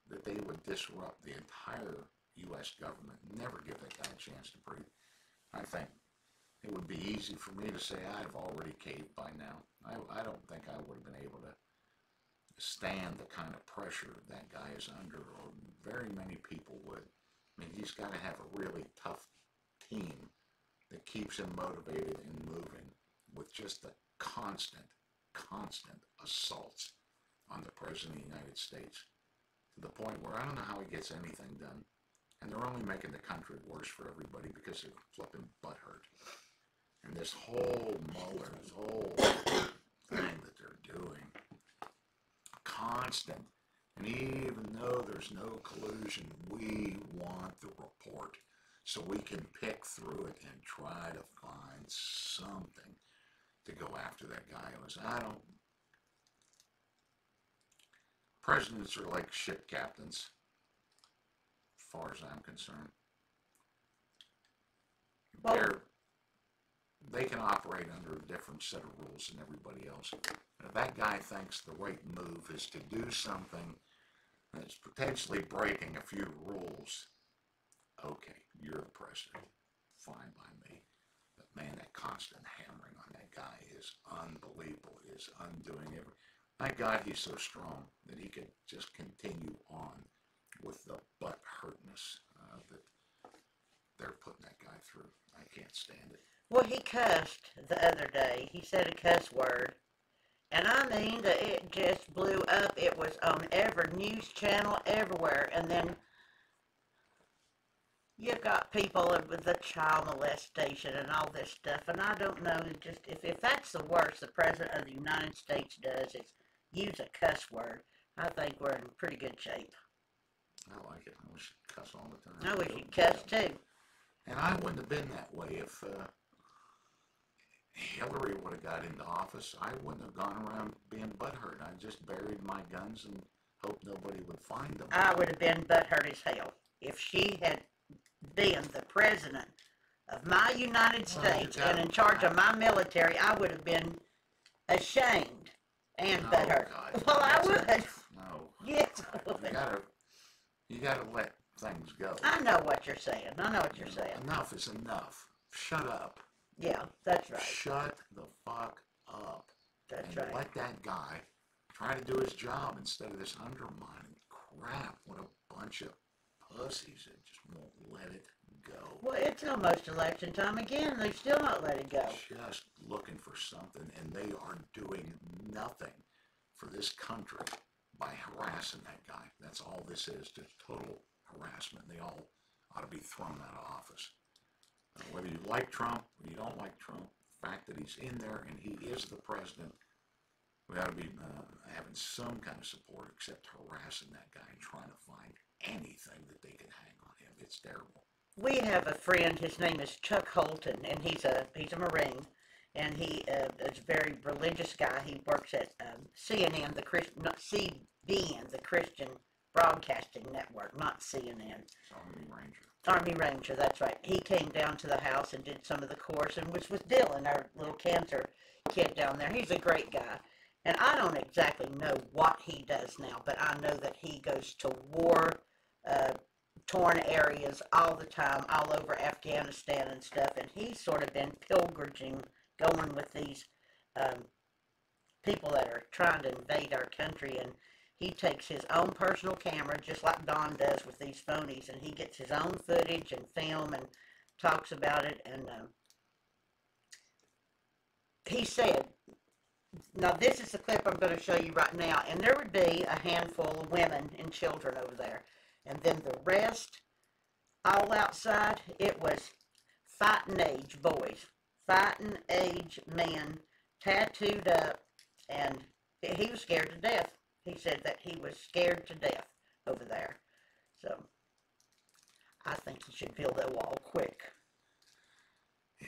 that they would disrupt the entire U.S. government, never give that guy a chance to breathe. I think it would be easy for me to say I've already caved by now. I don't think I would have been able to stand the kind of pressure that guy is under, or very many people would. I mean, he's got to have a really tough team that keeps him motivated and moving with just the constant assaults on the President of the United States, to the point where I don't know how he gets anything done. And they're only making the country worse for everybody because they're flipping butthurt. And this whole Mueller, this whole thing that they're doing, constant. And even though there's no collusion, we want the report so we can pick through it and try to find something to go after that guy. Presidents are like ship captains, as far as I'm concerned. They can operate under a different set of rules than everybody else. And if that guy thinks the right move is to do something that's potentially breaking a few rules, okay, you're the president. Fine by me. But man, that constant hammering on that guy is unbelievable. It is undoing everything. Thank God he's so strong that he could just continue on with the butt-hurtness that they're putting that guy through. I can't stand it. Well, he cussed the other day. He said a cuss word. And I mean, it just blew up. It was on every news channel, everywhere. And then you got people with the child molestation and all this stuff. And I don't know, just if that's the worst the President of the United States does, is use a cuss word. I think we're in pretty good shape. I like it. I wish you'd cuss all the time. I wish you'd cuss too. And I wouldn't have been that way if Hillary would have got into office. I wouldn't have gone around being butthurt. I just buried my guns and hoped nobody would find them. I would have been butthurt as hell if she had been the president of my United States and in charge of my military. I would have been ashamed and butthurt. God, well, I would. No. Yes, I would. You gotta let things go. I know what you're saying. I know what you're saying. Enough is enough. Shut up. Yeah, that's right. Shut the fuck up. That's and right. let that guy try to do his job instead of this undermining crap. What a bunch of pussies that just won't let it go. Well, it's almost election time again. They still not let it go. Just looking for something, and they are doing nothing for this country by harassing that guy. That's all this is, just total harassment. They all ought to be thrown out of office. Whether you like Trump or you don't like Trump, the fact that he's in there and he is the president, we ought to be having some kind of support except harassing that guy and trying to find anything that they can hang on him. It's terrible. We have a friend. His name is Chuck Holton, and he's a Marine, and he is a very religious guy. He works at CNN, not CBN, the Christian Broadcasting Network, not CNN. Army Ranger. Army Ranger, that's right. He came down to the house and did some of the course, and was with Dylan, our little cancer kid down there. He's a great guy. And I don't exactly know what he does now, but I know that he goes to war-torn areas all the time, all over Afghanistan and stuff, and he's sort of been pilgrimaging, going with these people that are trying to invade our country, and he takes his own personal camera, just like Don does with these phonies, and he gets his own footage and film and talks about it, and he said, now this is the clip I'm going to show you right now, and there would be a handful of women and children over there, and then the rest, all outside, it was fighting age boys, fighting age men, tattooed up, and he was scared to death. He said that he was scared to death over there. So, I think he should build that wall quick. Yeah.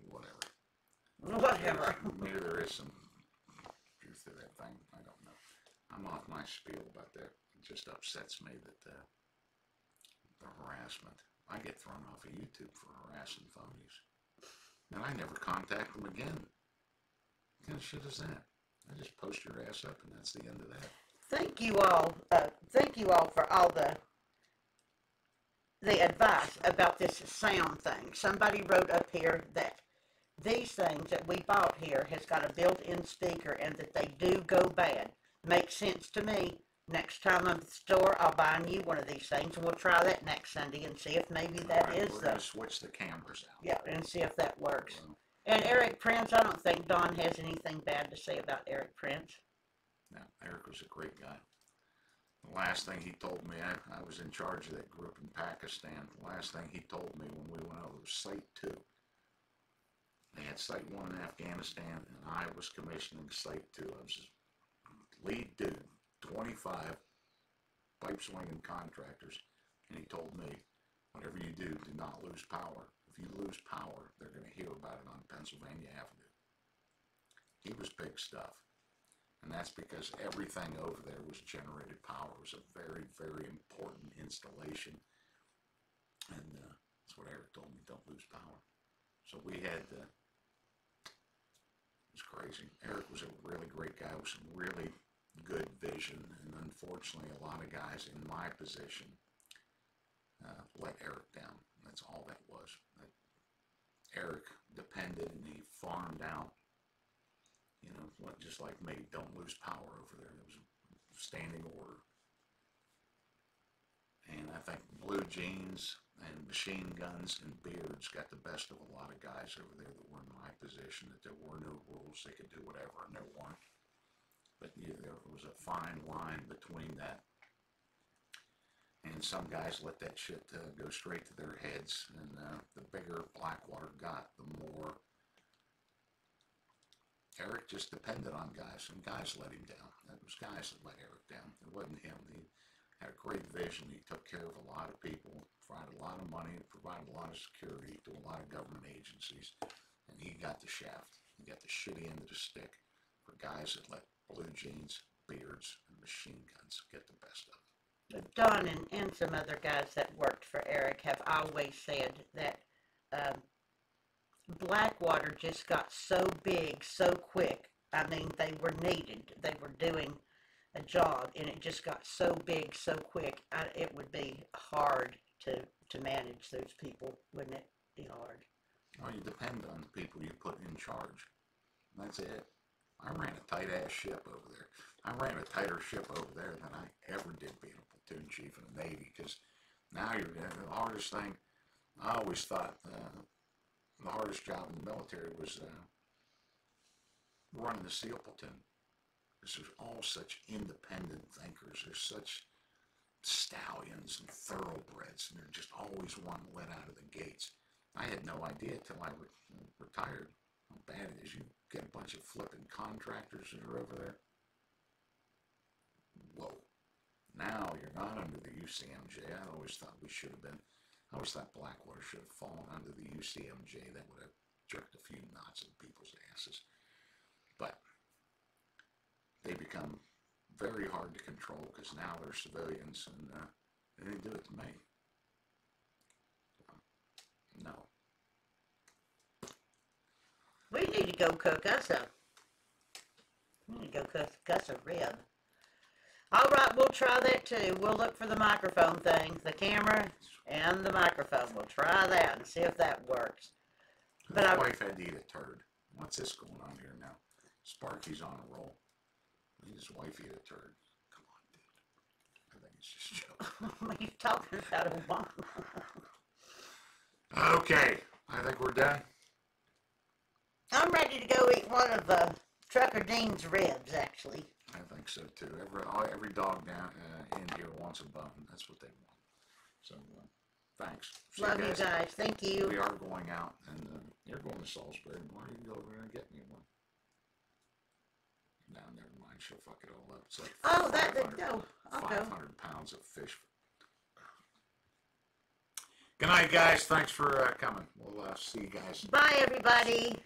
Whatever. Whatever. Maybe there is some truth to that thing. I don't know. I'm off my spiel about that. It just upsets me that the harassment. I get thrown off of YouTube for harassing phonies. And I never contact them again. What kind of shit is that? I just post your ass up and that's the end of that. Thank you all. Thank you all for all the advice about this sound thing. Somebody wrote up here that these things that we bought here has got a built-in speaker and that they do go bad. Makes sense to me. Next time I'm at the store, I'll buy you one of these things, and we'll try that next Sunday and see if maybe that right, is we're going to switch the cameras out. Yeah, and see if that works. And Eric Prince, I don't think Don has anything bad to say about Eric Prince. No, Eric was a great guy. The last thing he told me, I was in charge of that group in Pakistan. The last thing he told me when we went over was Site 2. They had Site 1 in Afghanistan, and I was commissioning Site 2. I was his lead dude, 25 pipe swinging contractors, and he told me, whatever you do not lose power. If you lose power, they're going to hear about it on Pennsylvania Avenue. He was big stuff. And that's because everything over there was generated power. It was a very, very important installation. And that's what Eric told me, don't lose power. So we had, it was crazy. Eric was a really great guy with some really good vision. And unfortunately, a lot of guys in my position let Eric down. That's all that was. Eric depended and he farmed out. You know, just like me, don't lose power over there. There was a standing order. And I think blue jeans and machine guns and beards got the best of a lot of guys over there that were in my position, that there were no rules. They could do whatever, and there weren't. But yeah, there was a fine line between that. And some guys let that shit go straight to their heads. And the bigger Blackwater got, the more Eric just depended on guys, and guys let him down. It was guys that let Eric down. It wasn't him. He had a great vision. He took care of a lot of people, provided a lot of money, provided a lot of security to a lot of government agencies, and he got the shaft. He got the shitty end of the stick for guys that let blue jeans, beards, and machine guns get the best of it. Don and some other guys that worked for Eric have always said that Blackwater just got so big so quick. I mean, they were needed. They were doing a job, and it just got so big so quick. It would be hard to manage those people, wouldn't it? Be hard. Well, you depend on the people you put in charge. That's it. I ran a tight ass ship over there. I ran a tighter ship over there than I ever did being a platoon chief in the Navy, because now you're the hardest thing. I always thought the hardest job in the military was running the SEAL platoon, because there's all such independent thinkers. There's such stallions and thoroughbreds, and they're just always one let out of the gates. I had no idea till I retired how bad it is. You get a bunch of flipping contractors that are over there. Whoa. Now you're not under the UCMJ. I always thought we should have been. I always thought Blackwater should have fallen under the UCMJ. That would have jerked a few knots in people's asses. But they become very hard to control, because now they're civilians, and they didn't do it to me. No. We need to go cook us a. We need to go cook us a rib. All right, we'll try that too. We'll look for the microphone thing, the camera and the microphone. We'll try that and see if that works. But my wife had to eat a turd. What's this going on here now? Sparky's on a roll. His wife eat a turd. Come on, dude. I think it's just joking. He's talking about Obama. Okay, I think we're done. I'm ready to go eat one of Trucker Dean's ribs, actually. I think so too. Every dog down in here wants a bone. That's what they want. So, thanks. Love you guys. Thank you. We are going out, and you're going to Salisbury tomorrow. You can go over there and get me one. No, never mind. She'll fuck it all up. It's like 500 pounds of fish. Good night, guys. Thanks for coming. We'll see you guys. Bye, everybody.